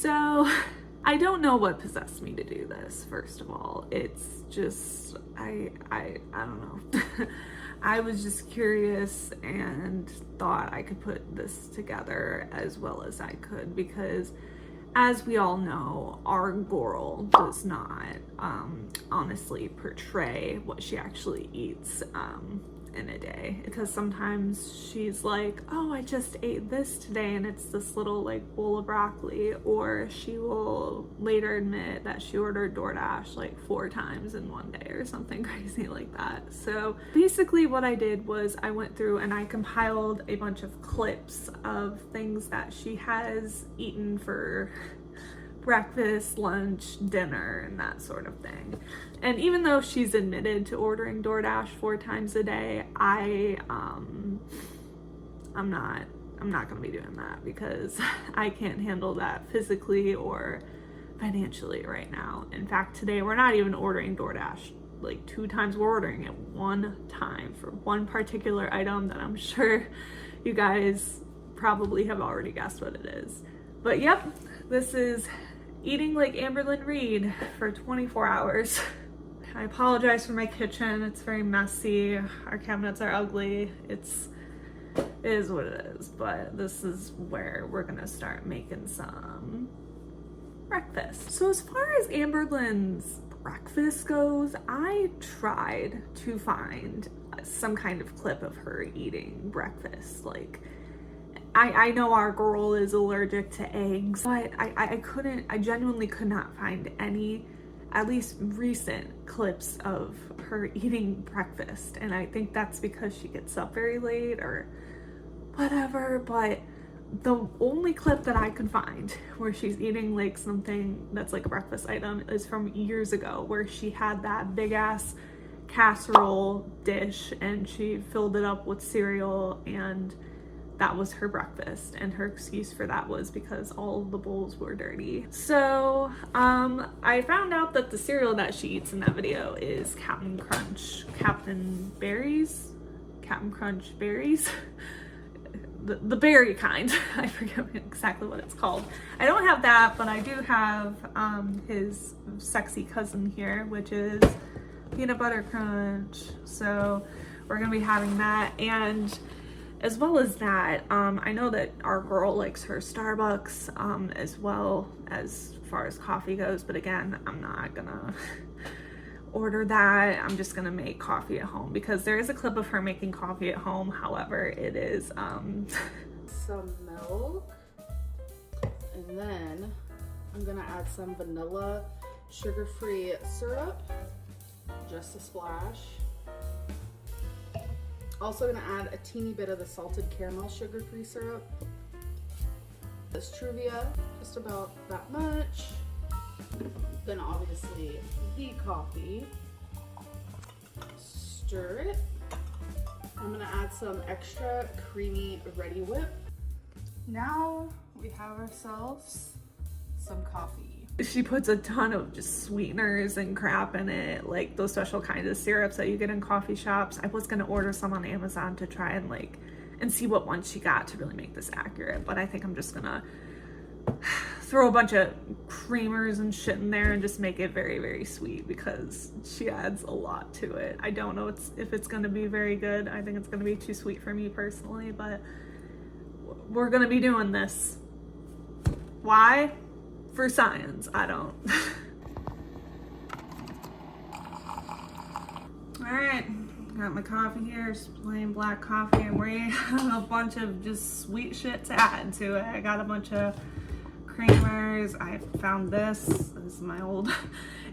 So I don't know what possessed me to do this, first of all. It's just, I don't know. I was just curious and thought I could put this together as well as I could, because as we all know, our girl does not honestly portray what she actually eats in a day, because sometimes she's like, oh, I just ate this today and it's this little like bowl of broccoli, or she will later admit that she ordered DoorDash like 4 times in one day or something crazy like that. So basically what I did was I went through and I compiled a bunch of clips of things that she has eaten for breakfast, lunch, dinner, and that sort of thing. And even though she's admitted to ordering DoorDash 4 times a day, I'm not gonna be doing that, because I can't handle that physically or financially right now. In fact, today we're not even ordering DoorDash like 2 times, we're ordering it 1 time for one particular item that I'm sure you guys probably have already guessed what it is. But yep, this is eating like Amberlynn Reid for 24 hours. I apologize for my kitchen. It's very messy. Our cabinets are ugly. It is what it is, but this is where we're gonna start making some breakfast. So as far as Amberlynn's breakfast goes, I tried to find some kind of clip of her eating breakfast. Like, I know our girl is allergic to eggs, but I genuinely could not find any, at least recent clips of her eating breakfast. And I think that's because she gets up very late or whatever, but the only clip that I could find where she's eating like something that's like a breakfast item is from years ago, where she had that big ass casserole dish and she filled it up with cereal, and that was her breakfast, and her excuse for that was because all the bowls were dirty. So I found out that the cereal that she eats in that video is Captain Crunch Berries, the berry kind. I forget exactly what it's called. I don't have that, but I do have his sexy cousin here, which is Peanut Butter Crunch. So we're gonna be having that, and as well as that, I know that our girl likes her Starbucks as well as far as coffee goes, but again, I'm not gonna order that. I'm just gonna make coffee at home, because there is a clip of her making coffee at home. However, it is some milk, and then I'm gonna add some vanilla sugar-free syrup, just a splash. Also gonna add a teeny bit of the salted caramel sugar-free syrup. This Truvia, just about that much. Then obviously the coffee. Stir it. I'm gonna add some extra creamy Ready Whip. Now we have ourselves some coffee. She puts a ton of just sweeteners and crap in it, like those special kinds of syrups that you get in coffee shops. I was gonna order some on Amazon to try and see what one she got to really make this accurate, but I think I'm just gonna throw a bunch of creamers and shit in there and just make it very, very sweet, because she adds a lot to it. I don't know if it's gonna be very good. I think it's gonna be too sweet for me personally, but we're gonna be doing this. Why? For science. I don't. All right, got my coffee here, just plain black coffee, and we have a bunch of just sweet shit to add to it. I got a bunch of creamers. I found this. This is my old,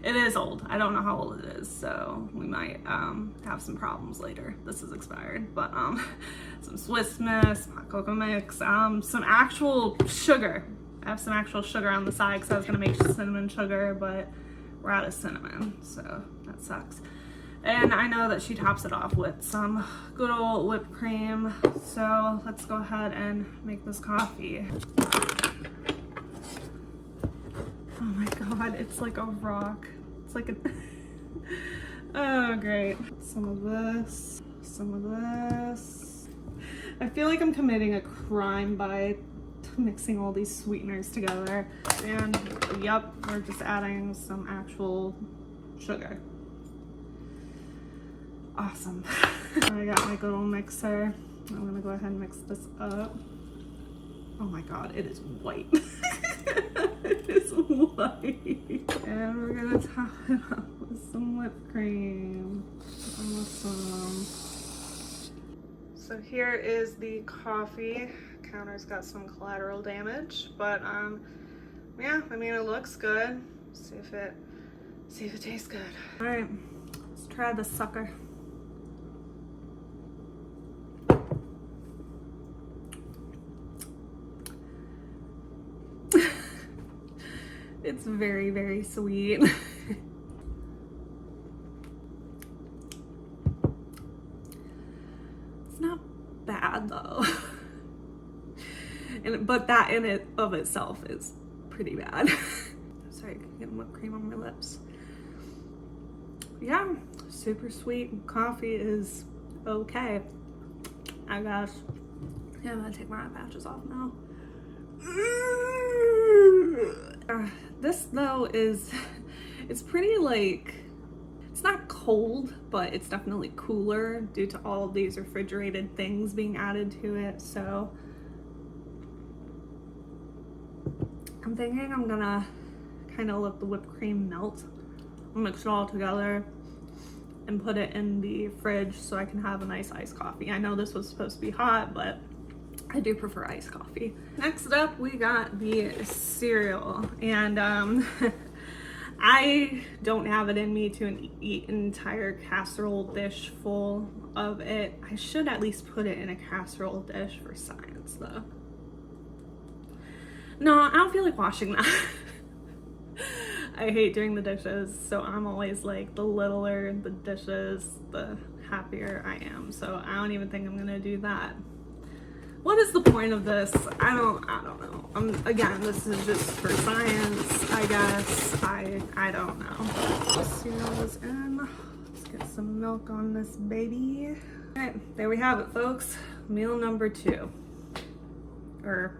it is old. I don't know how old it is, so we might have some problems later. This is expired, but some Swiss Miss, hot cocoa mix, some actual sugar. I have some actual sugar on the side because I was gonna make cinnamon sugar, but we're out of cinnamon, so that sucks. And I know that she tops it off with some good old whipped cream, so let's go ahead and make this coffee. Oh my god, it's like a rock. It's like a oh great. Some of this, some of this. I feel like I'm committing a crime by mixing all these sweeteners together. And yep, we're just adding some actual sugar. Awesome. I got my little mixer. I'm gonna go ahead and mix this up. Oh my god, it is white. It is white. And we're gonna top it up with some whipped cream. Awesome. So here is the coffee. Counter's got some collateral damage, but yeah, I mean, it looks good. See if it tastes good. All right, let's try this sucker. It's very, very sweet. It's not bad though. But that in it of itself is pretty bad. Sorry, getting whipped cream on my lips. Yeah, super sweet. Coffee is okay, I guess. Yeah, I'm gonna take my eye patches off now. This though it's pretty like, it's not cold, but it's definitely cooler due to all of these refrigerated things being added to it. So I'm thinking I'm gonna kind of let the whipped cream melt, mix it all together, and put it in the fridge so I can have a nice iced coffee. I know this was supposed to be hot, but I do prefer iced coffee. Next up, we got the cereal, and I don't have it in me to eat an entire casserole dish full of it. I should at least put it in a casserole dish for science, though. No, I don't feel like washing that. I hate doing the dishes, so I'm always like, the littler the dishes, the happier I am. So I don't even think I'm gonna do that. What is the point of this? I don't know. Again, this is just for science, I guess. I don't know. The cereal is in. Let's get some milk on this baby. All right, there we have it, folks. Meal number 2. Or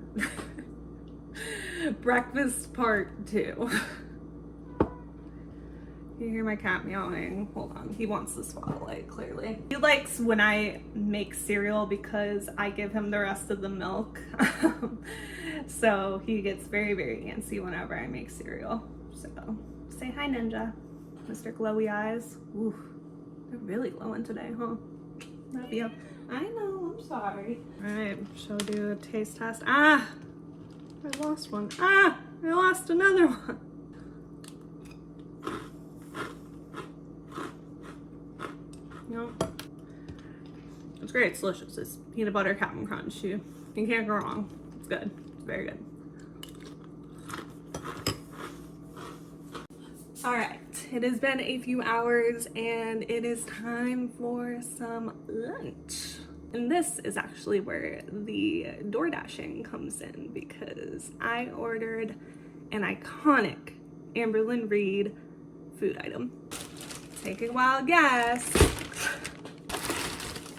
breakfast part 2. You hear my cat meowing. Hold on, he wants the spotlight, clearly. He likes when I make cereal because I give him the rest of the milk. So he gets very, very antsy whenever I make cereal. So say hi, Ninja. Mr. Glowy Eyes. Ooh, they're really glowing today, huh? Love you. I know, I'm sorry. All right, shall we do a taste test? Ah, I lost one. Ah, I lost another one. Nope. It's great. It's delicious. It's peanut butter Captain Crunch. You can't go wrong. It's good. It's very good. All right. It has been a few hours and it is time for some lunch. And this is actually where the door dashing comes in, because I ordered an iconic Amberlynn Reid food item. Take a wild guess.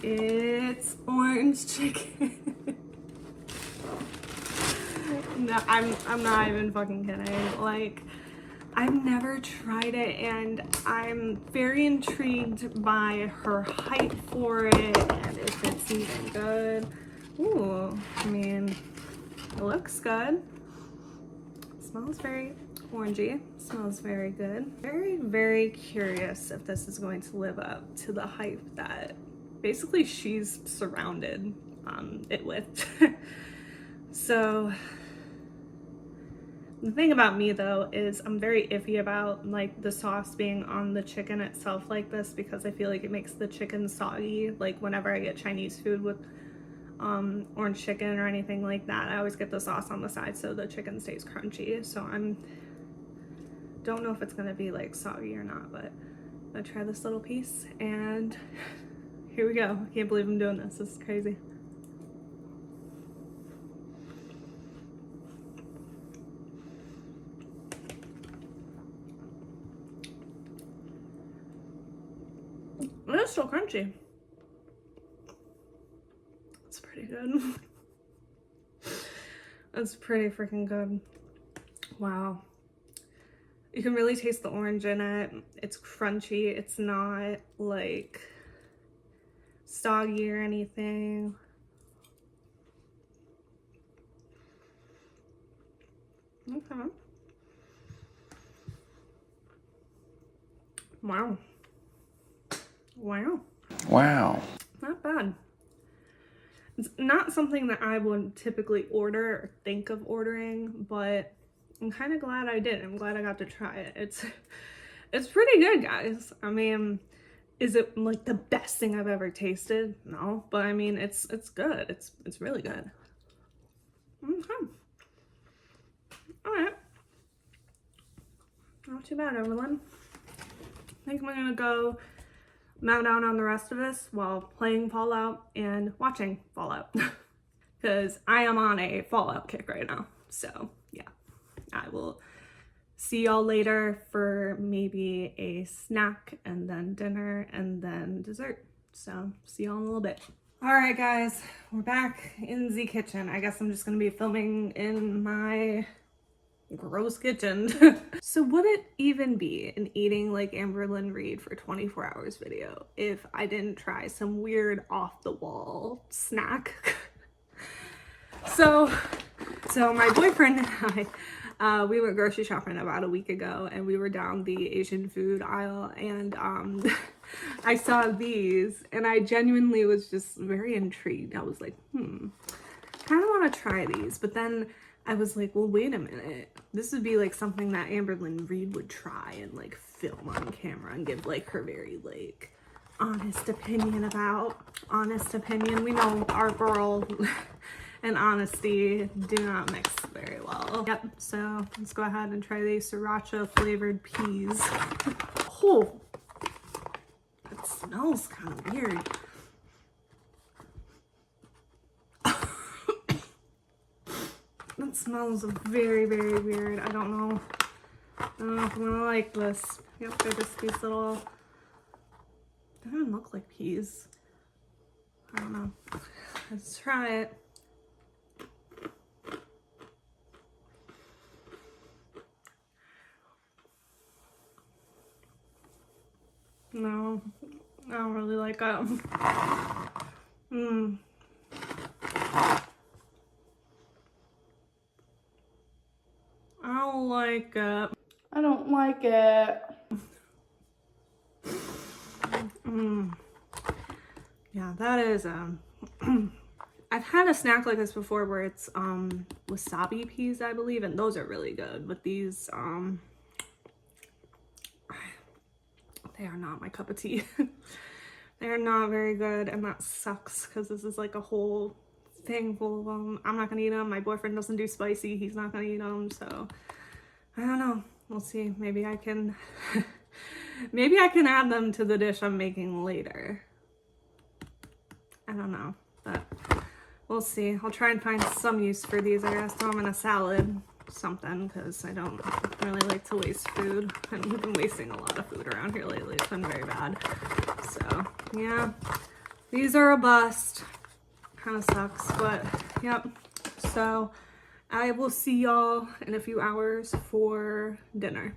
It's orange chicken. No, I'm not even fucking kidding. Like, I've never tried it and I'm very intrigued by her hype for it and if it's even good. Ooh, I mean, it looks good. It smells very orangey. Smells very good. Very, very curious if this is going to live up to the hype that basically she's surrounded it with. So the thing about me though is I'm very iffy about like the sauce being on the chicken itself like this, because I feel like it makes the chicken soggy. Like whenever I get Chinese food with orange chicken or anything like that, I always get the sauce on the side so the chicken stays crunchy. So don't know if it's gonna be like soggy or not, but I'm gonna try this little piece and here we go. I can't believe I'm doing this. This is crazy. It's still crunchy. It's pretty good. It's pretty freaking good. Wow. You can really taste the orange in it. It's crunchy. It's not like soggy or anything. Okay. Wow. Wow. Wow. Not bad. It's not something that I would typically order or think of ordering, but I'm kind of glad I did. I'm glad I got to try it. It's pretty good, guys. I mean, is it like the best thing I've ever tasted? No, but I mean, it's good. It's really good. Okay. All right. Not too bad, Amberlynn. I think I'm gonna go mow down on the rest of this while playing Fallout and watching Fallout. Because I am on a Fallout kick right now. So yeah, I will see y'all later for maybe a snack and then dinner and then dessert. So see y'all in a little bit. All right, guys, we're back in the kitchen. I guess I'm just gonna be filming in my gross kitchen. So would it even be an eating like Amberlynn Reid for 24 hours video if I didn't try some weird off the wall snack? So my boyfriend and I, we went grocery shopping about a week ago, and we were down the Asian food aisle, and I saw these, and I genuinely was just very intrigued. I was like, kind of want to try these, but then I was like, well, wait a minute. This would be like something that Amberlynn Reid would try and like film on camera and give like her very like honest opinion about. Honest opinion. We know our girl and honesty do not mix very well. Yep, so let's go ahead and try these sriracha flavored peas. Oh, it smells kind of weird. That smells very, very weird. I don't know if I'm gonna like this. Yep, they're just these little, they don't even look like peas. I don't know. Let's try it. No, I don't really like them. I don't like it. I don't like it. Yeah, that is I've had a snack like this before where it's wasabi peas, I believe, and those are really good. But these they are not my cup of tea. They are not very good, and that sucks because this is like a whole thing full of them. I'm not gonna eat them. My boyfriend doesn't do spicy. He's not gonna eat them, so I don't know. We'll see. Maybe I can maybe I can add them to the dish I'm making later. I don't know, but we'll see. I'll try and find some use for these. I guess throw them in a salad, something, because I don't really like to waste food, and we've been wasting a lot of food around here lately. It's been very bad. So yeah, these are a bust. Kind of sucks, but yep. So I will see y'all in a few hours for dinner.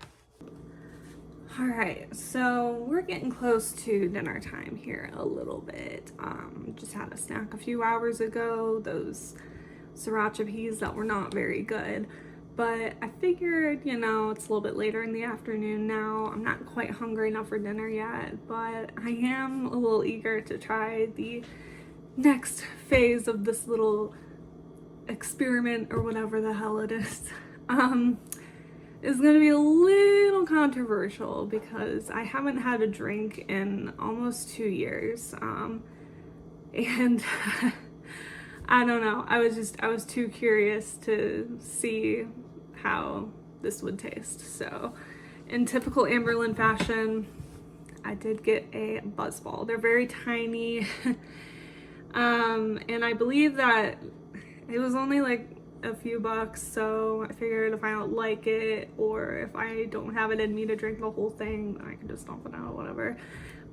All right, so we're getting close to dinner time here a little bit. Just had a snack a few hours ago, those sriracha peas that were not very good, but I figured, you know, it's a little bit later in the afternoon now. I'm not quite hungry enough for dinner yet, but I am a little eager to try the next phase of this little experiment or whatever the hell it is. Is gonna be a little controversial because I haven't had a drink in almost 2 years, and I don't know, I was too curious to see how this would taste. So in typical Amberlynn fashion, I did get a buzzball. They're very tiny. And I believe that it was only like a few bucks, so I figured if I don't like it or if I don't have it in me to drink the whole thing, I can just dump it out, whatever.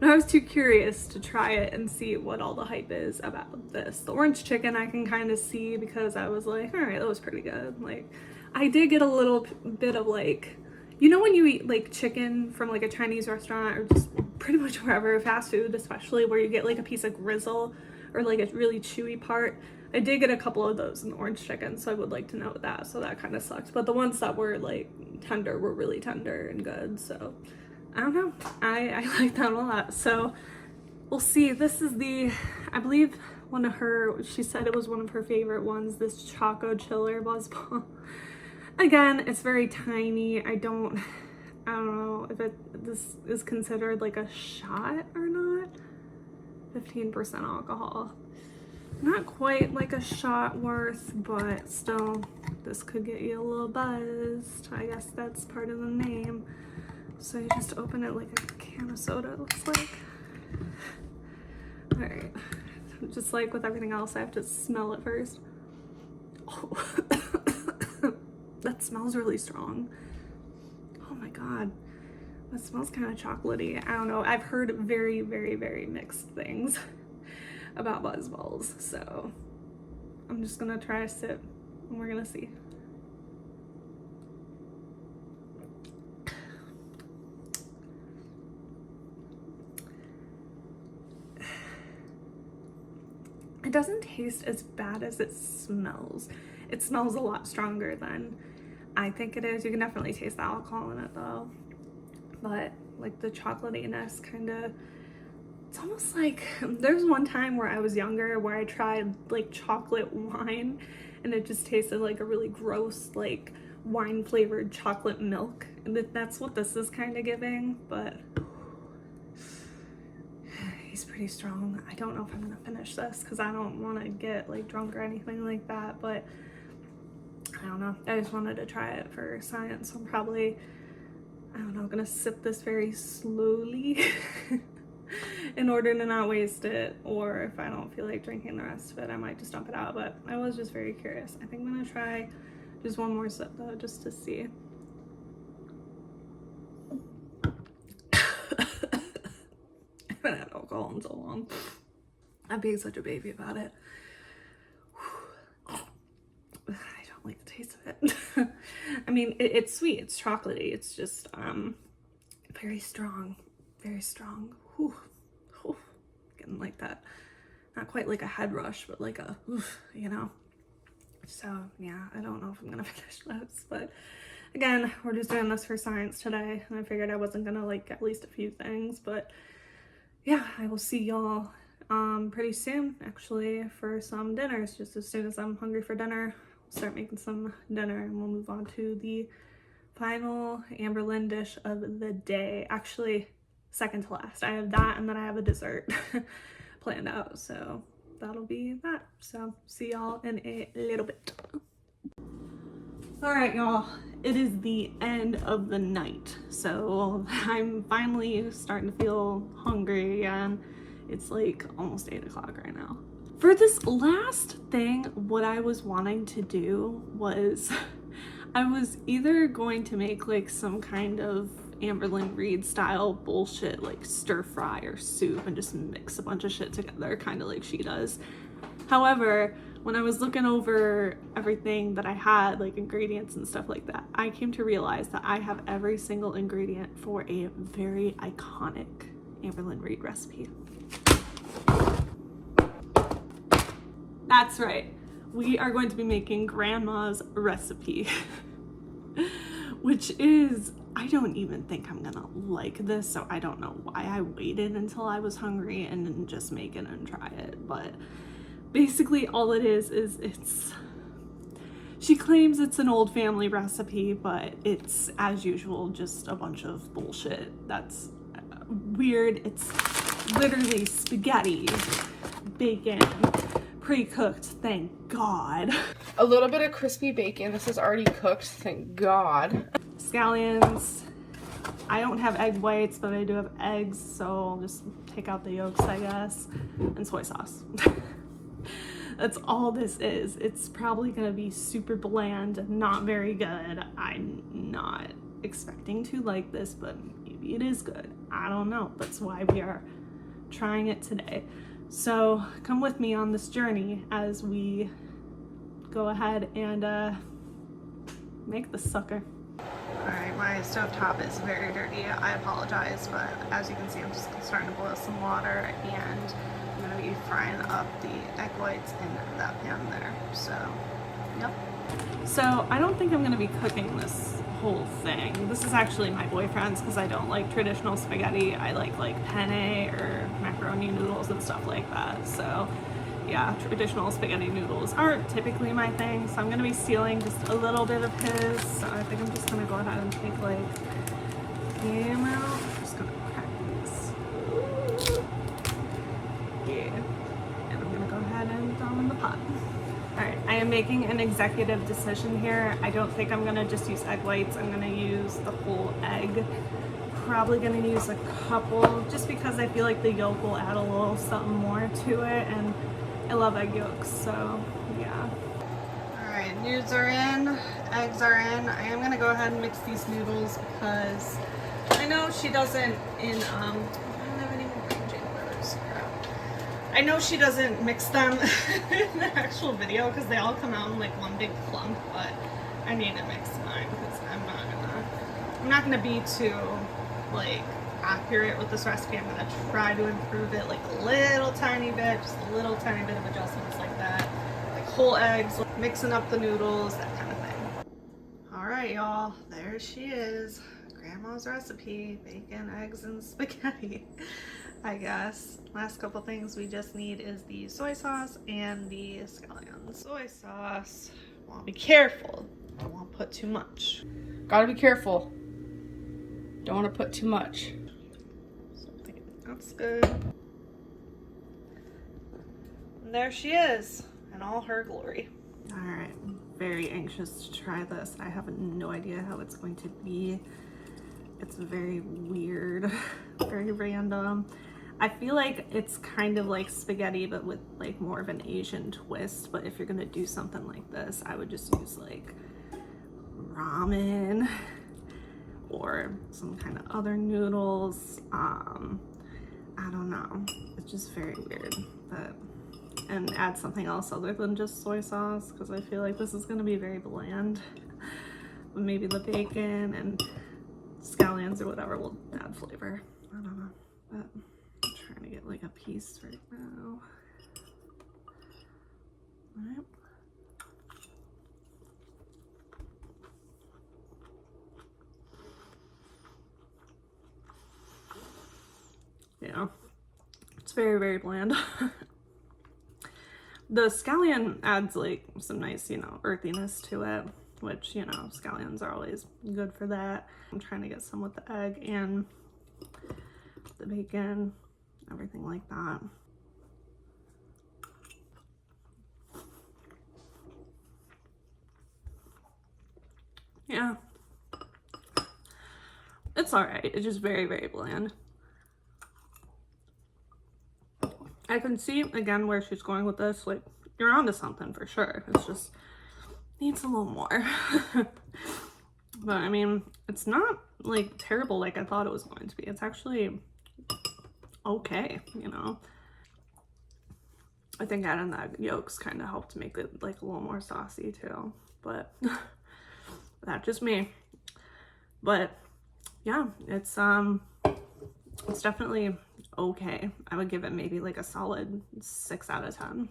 But I was too curious to try it and see what all the hype is about this. The orange chicken I can kind of see because I was like, all right, that was pretty good. Like, I did get a little bit of like, you know when you eat like chicken from like a Chinese restaurant or just pretty much wherever, fast food especially, where you get like a piece of grizzle or like a really chewy part. I did get a couple of those in the orange chicken, so I would like to note that. So that kind of sucked. But the ones that were like tender were really tender and good. So I don't know. I like that a lot. So we'll see. This is the, I believe one of her, she said it was one of her favorite ones, this Choco Chiller Buzzball. Again, it's very tiny. I don't know if this is considered like a shot or not. 15% alcohol. Not quite like a shot worth, but still, this could get you a little buzzed. I guess that's part of the name. So you just open it like a can of soda, it looks like. All right, just like with everything else, I have to smell it first. Oh, that smells really strong. Oh my God, that smells kind of chocolatey. I don't know, I've heard very, very, very mixed things about Buzzballs, so I'm just gonna try a sip and we're gonna see. It doesn't taste as bad as it smells. It smells a lot stronger than I think it is. You can definitely taste the alcohol in it though, but like the chocolatiness kind of, it's almost like, there's one time where I was younger where I tried like chocolate wine and it just tasted like a really gross like wine flavored chocolate milk, and that's what this is kind of giving. But he's pretty strong. I don't know if I'm gonna finish this because I don't want to get like drunk or anything like that, but I don't know, I just wanted to try it for science. So I'm probably, I don't know, gonna sip this very slowly in order to not waste it, or if I don't feel like drinking the rest of it, I might just dump it out. But I was just very curious. I think I'm gonna try just one more sip though, just to see. I haven't had alcohol in so long. I'm being such a baby about it. I don't like the taste of it. I mean, it's sweet, it's chocolatey, it's just very strong, very strong. Whew. Whew. Getting like that, not quite like a head rush, but like a, you know. So yeah, I don't know if I'm gonna finish this, but again, we're just doing this for science today, and I figured I wasn't gonna like get at least a few things. But yeah, I will see y'all pretty soon, actually, for some dinners. Just as soon as I'm hungry for dinner, we'll start making some dinner, and we'll move on to the final Amberlynn dish of the day. Actually, second to last. I have that, and then I have a dessert planned out, so that'll be that. So see y'all in a little bit. All right, y'all, it is the end of the night, so I'm finally starting to feel hungry again. It's like almost 8 o'clock right now. For this last thing, what I was wanting to do was I was either going to make like some kind of Amberlynn Reid style bullshit like stir fry or soup and just mix a bunch of shit together, kind of like she does. However, when I was looking over everything that I had, like ingredients and stuff like that, I came to realize that I have every single ingredient for a very iconic Amberlynn Reid recipe. That's right. We are going to be making Grandma's recipe, which is, I don't even think I'm gonna like this, so I don't know why I waited until I was hungry and didn't just make it and try it. But basically all it is it's, she claims it's an old family recipe, but it's, as usual, just a bunch of bullshit that's weird. It's literally spaghetti, bacon, pre-cooked, thank God. A little bit of crispy bacon. This is already cooked, thank God. Scallions. I don't have egg whites, but I do have eggs, so I'll just take out the yolks, I guess, and soy sauce. That's all this is. It's probably gonna be super bland, not very good. I'm not expecting to like this, but you Maybe it is good. I don't know. That's why we are trying it today. So come with me on this journey as we go ahead and make the sucker. Alright, my stovetop is very dirty. I apologize, but as you can see, I'm just starting to boil some water, and I'm going to be frying up the egg whites in that pan there. So, yep. So I don't think I'm going to be cooking this whole thing. This is actually my boyfriend's because I don't like traditional spaghetti. I like penne or macaroni noodles and stuff like that. So yeah, traditional spaghetti noodles aren't typically my thing, so I'm going to be stealing just a little bit of his. So I think I'm just going to go ahead and take the amount. I'm just going to crack these. Yeah. And I'm going to go ahead and throw them in the pot. Alright, I am making an executive decision here. I don't think I'm going to just use egg whites. I'm going to use the whole egg. Probably going to use a couple just because I feel like the yolk will add a little something more to it, and I love egg yolks, so yeah. Alright, noodles are in, eggs are in. I am going to go ahead and mix these noodles because I know she doesn't I don't have any more cream chambers. I know she doesn't mix them in the actual video because they all come out in one big clump, but I need to mix mine because I'm not gonna be too accurate with this recipe. I'm gonna try to improve it a little tiny bit, just a little tiny bit of adjustments like that, whole eggs, mixing up the noodles, that kind of thing. All right, y'all, there she is, Grandma's recipe: bacon, eggs, and spaghetti. I guess last couple things we just need is the soy sauce and the scallions. Soy sauce, want to be careful, don't want to put too much. Gotta be careful. Don't want to put too much. That's good. And there she is in all her glory. Alright, I'm very anxious to try this. I have no idea how it's going to be. It's very weird, very random. I feel like it's kind of like spaghetti, but with more of an Asian twist. But if you're gonna do something like this, I would just use ramen or some kind of other noodles. I don't know. It's just very weird. And add something else other than just soy sauce, because I feel like this is gonna be very bland. But maybe the bacon and scallions or whatever will add flavor. I don't know. But I'm trying to get a piece right now. All right. Yeah, it's very, very bland. The scallion adds some nice, earthiness to it, which, scallions are always good for that. I'm trying to get some with the egg and the bacon, everything like that. Yeah, it's all right. It's just very, very bland. I can see again where she's going with this. You're onto something for sure. It's just needs a little more. But I mean, it's not terrible like I thought it was going to be. It's actually okay, I think adding the yolks kind of helped make it a little more saucy too. But that's just me. But yeah, it's definitely okay. I would give it maybe a solid 6 out of 10.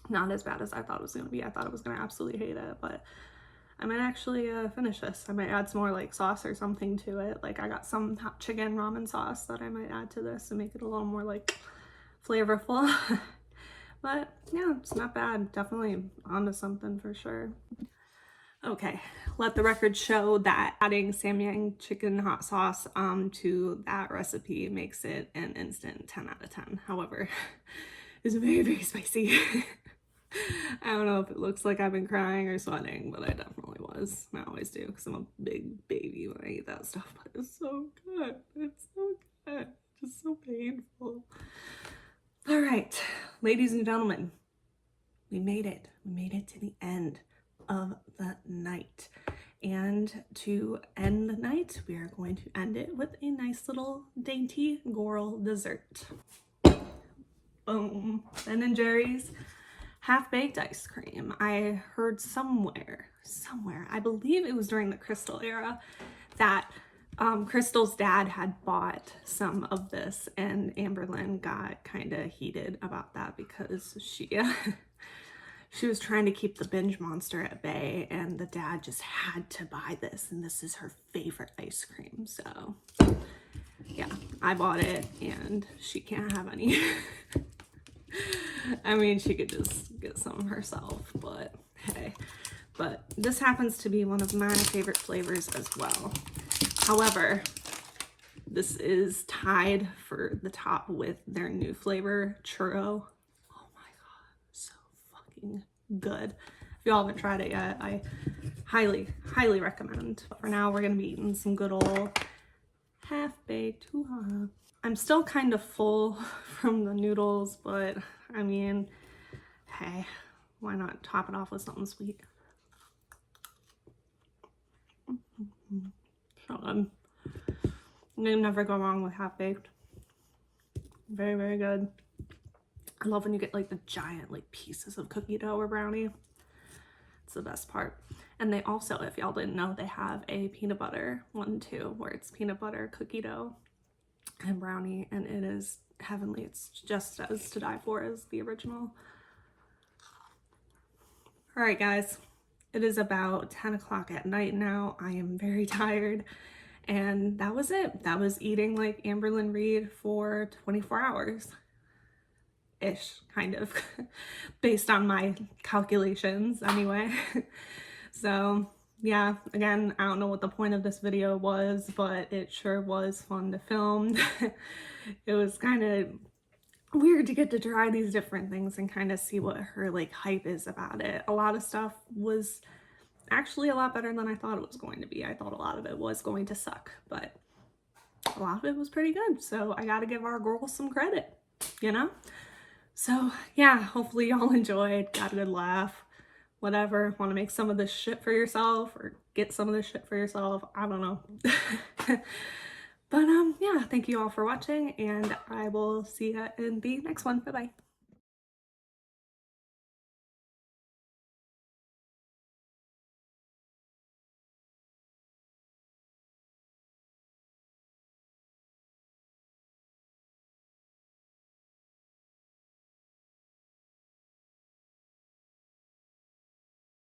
Not as bad as I thought it was gonna be. I thought I was gonna absolutely hate it, but I might actually finish this. I might add some more sauce or something to it. I got some hot chicken ramen sauce that I might add to this and make it a little more flavorful. But yeah, it's not bad. Definitely onto something for sure. Okay, let the record show that adding Samyang chicken hot sauce to that recipe makes it an instant 10 out of 10. However, it's very, very spicy. I don't know if it looks like I've been crying or sweating, but I definitely was. I always do because I'm a big baby when I eat that stuff, but it's so good. It's so good. Just so painful. All right, ladies and gentlemen, we made it. We made it to the end of the night. And to end the night, we are going to end it with a nice little dainty Goral dessert. Boom. Ben & Jerry's half-baked ice cream. I heard somewhere, I believe it was during the Crystal era, that Crystal's dad had bought some of this, and Amberlynn got kind of heated about that because she she was trying to keep the binge monster at bay, and the dad just had to buy this, and this is her favorite ice cream. So yeah, I bought it and she can't have any. I mean, she could just get some herself, but hey. But this happens to be one of my favorite flavors as well. However, this is tied for the top with their new flavor, churro. Oh my god, so fucking good. If y'all haven't tried it yet, I highly, highly recommend. But for now, we're gonna be eating some good old half-baked hoo-ha. I'm still kind of full from the noodles, but I mean, hey, why not top it off with something sweet? So good. You never go wrong with half-baked. Very, very good. I love when you get like the giant like pieces of cookie dough or brownie. It's the best part. And they also, if y'all didn't know, they have a peanut butter one too, where it's peanut butter, cookie dough, and brownie, and it is heavenly. It's just as to die for as the original. All right, guys, it is about 10 o'clock at night now. I am very tired, and that was it. That was eating like Amberlynn Reid for 24 hours ish, kind of, based on my calculations anyway. So yeah, again, I don't know what the point of this video was, but it sure was fun to film. It was kind of weird to get to try these different things and kind of see what her like hype is about it. A lot of stuff was actually a lot better than I thought it was going to be. I thought a lot of it was going to suck, but a lot of it was pretty good. So I gotta give our girls some credit, you know? So yeah, hopefully y'all enjoyed, got a good laugh, whatever. Want to make some of this shit for yourself or get some of this shit for yourself, I don't know. But yeah, thank you all for watching, and I will see you in the next one. Bye bye.